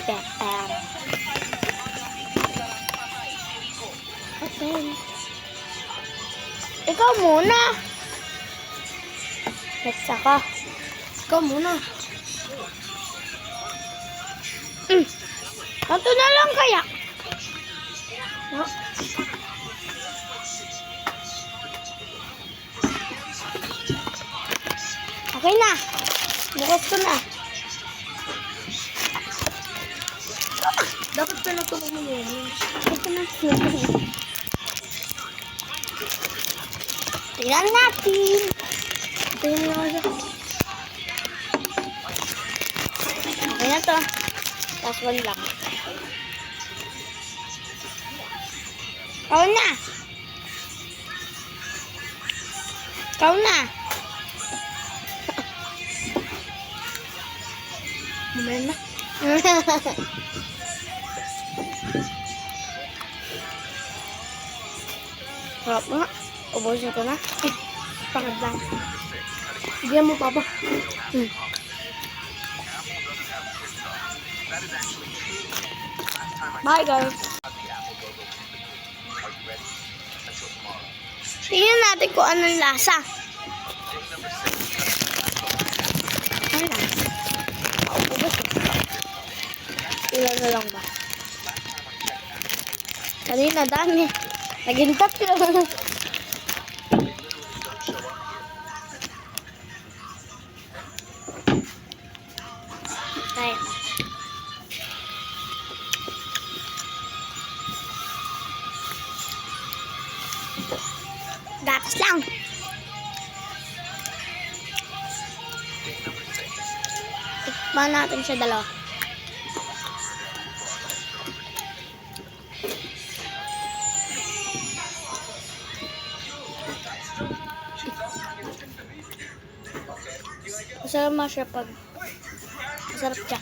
pepper. Okay. Ikaw muna. Next ako. Ikaw muna. Ito na lang kaya. No? Okay na. Bukas ko na. Dapat pa na ito bumili. Ito na. Tingnan natin. Tingnan natin. Okay na to. Last one lang. Ikaw na. Ikaw na. Mamaya na. Harap nga. Ubusin ko na. Pangad lang. Bigyan mo, Papa. Bye, guys. Tingnan natin kung anong lasa. Ano lang? Ilan na lang ba? Kanina dami. Naging tatlo. Ay. Gatas lang. Tikman natin siya dalawa. Masarap siya pag masarap siya.